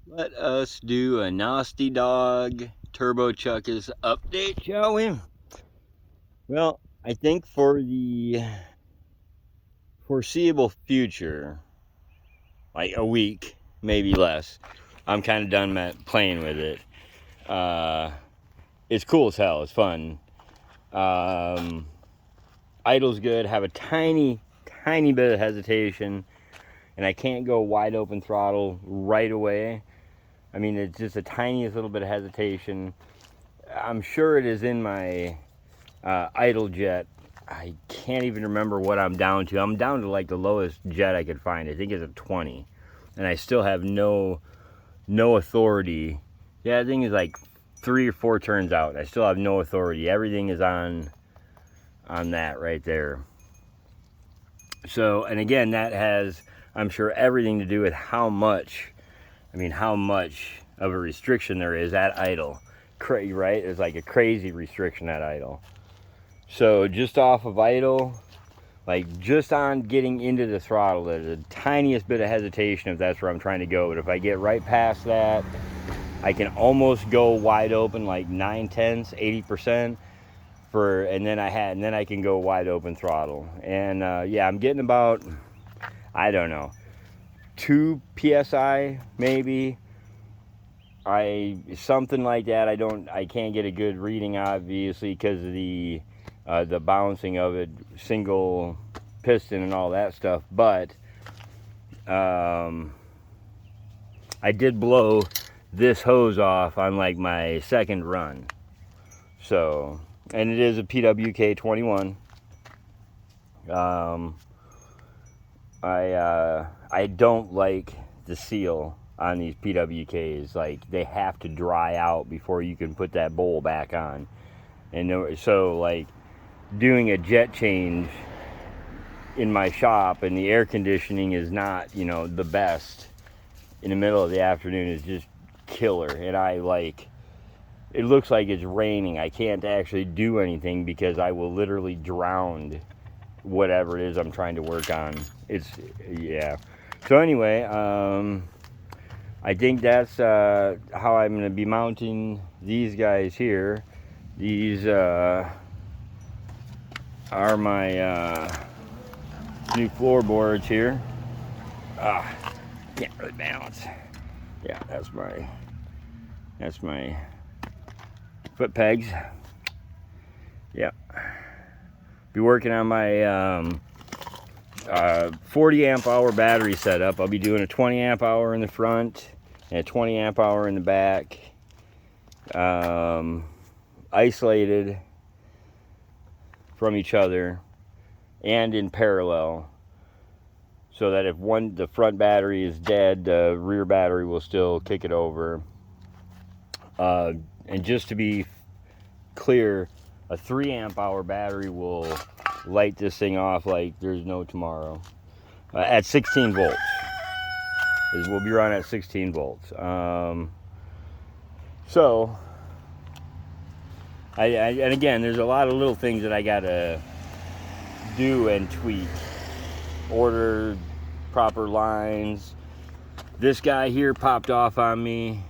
Let us do a NOS-ty dog turbo chuckers update, shall we? Well, I think for the foreseeable future, like a week, maybe less, I'm kind of done playing with it. It's cool as hell. It's fun. Idle's good. Have a tiny bit of hesitation, and I can't go wide open throttle right away. I mean, it's just the tiniest little bit of hesitation. I'm sure it is in my idle jet. I can't even remember what I'm down to. I'm down to like the lowest jet I could find. I think it's a 20, and I still have no authority. Yeah, I think it's like 3 or 4 turns out. I still have no authority. Everything is on that right there. So, and again, that has, I'm sure, everything to do with how much of a restriction there is at idle. Right? There's like a crazy restriction at idle. So just off of idle, like just on getting into the throttle, there's the tiniest bit of hesitation if that's where I'm trying to go. But if I get right past that, I can almost go wide open, like 9/10, 80%. And then I can go wide open throttle. And yeah, I'm getting about, I don't know, 2 psi maybe. Something like that. I can't get a good reading, obviously, because of the bouncing of it, single piston and all that stuff. But I did blow this hose off on like my second run. So, and it is a PWK 21. I don't like the seal on these PWKs. Like, they have to dry out before you can put that bowl back on. And so, like, doing a jet change in my shop and the air conditioning is not, the best in the middle of the afternoon is just killer. And it looks like it's raining. I can't actually do anything because I will literally drown whatever it is I'm trying to work on. Yeah. So anyway, I think that's how I'm going to be mounting these guys here. These are my new floorboards here. Can't really balance. Yeah, that's my foot pegs. Yeah. Be working on my 40 amp hour battery setup. I'll be doing a 20 amp hour in the front and a 20 amp hour in the back. Isolated from each other and in parallel, so that if the front battery is dead, the rear battery will still kick it over. And just to be clear, a 3 amp hour battery will light this thing off like there's no tomorrow. At 16 volts. We'll be running at 16 volts. So, and again, there's a lot of little things that I gotta do and tweak. Order proper lines. This guy here popped off on me,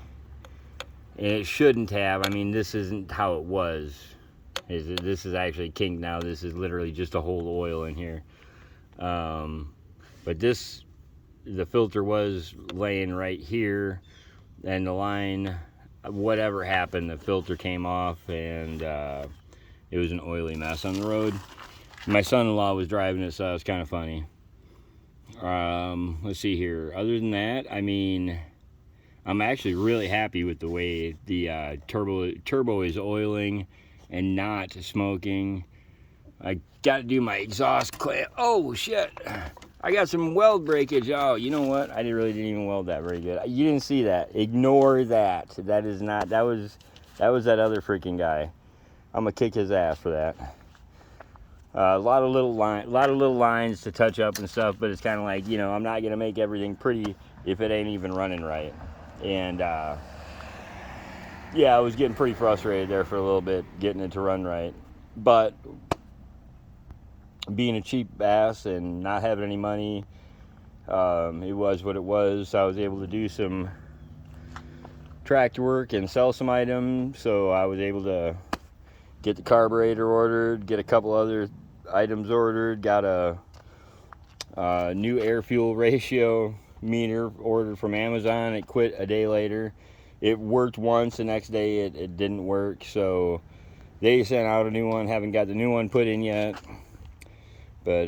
and it shouldn't have. I mean, this isn't how it was. This is actually kinked now. This is literally just a hole of oil in here. But the filter was laying right here, and the line, whatever happened, the filter came off, and it was an oily mess on the road. My son-in-law was driving it, so it was kind of funny. Let's see here. Other than that, I mean, I'm actually really happy with the way the turbo is oiling and not smoking. I got to do my exhaust clamp. Oh shit! I got some weld breakage. Oh, you know what? I really didn't even weld that very good. You didn't see that. Ignore that. That is not. That was that other freaking guy. I'm gonna kick his ass for that. A lot of little lines to touch up and stuff, but it's kind of like, I'm not gonna make everything pretty if it ain't even running right. And yeah, I was getting pretty frustrated there for a little bit getting it to run right. But being a cheap ass and not having any money, it was what it was. So I was able to do some tractor work and sell some items, so I was able to get the carburetor ordered, get a couple other items ordered, got a new air fuel ratio meter ordered from Amazon. It quit a day later. It worked once, the next day it didn't work, so they sent out a new one. Haven't got the new one put in yet, but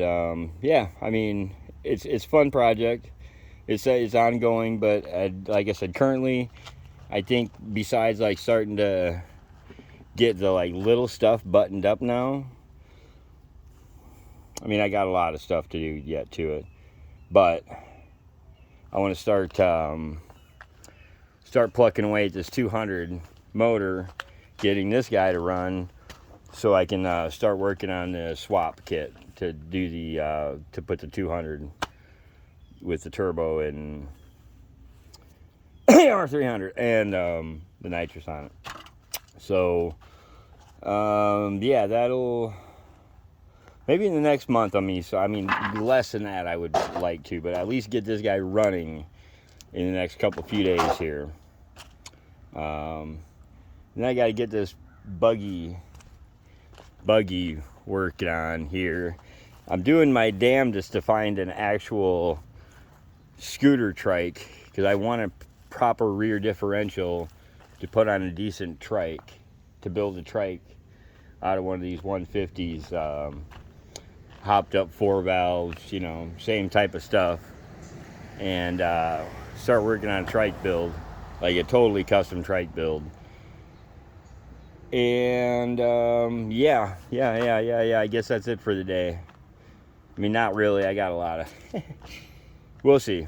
yeah, I mean, it's a fun project. It's ongoing, but like I said, currently I think besides like starting to get the like little stuff buttoned up now, I mean, I got a lot of stuff to do yet to it, but I want to start plucking away at this 200 motor, getting this guy to run, so I can start working on the swap kit to do the to put the 200 with the turbo and R300 and the nitrous on it. So yeah, that'll maybe in the next month. I mean less than that I would like to, but at least get this guy running in the next few days here. Then I got to get this buggy working on here. I'm doing my damnedest to find an actual scooter trike, because I want a proper rear differential to put on a decent trike, to build a trike out of one of these 150s, hopped up 4 valves, you know, same type of stuff, and start working on a trike build, like a totally custom trike build. And yeah, I guess that's it for the day. I mean, not really, I got a lot of we'll see.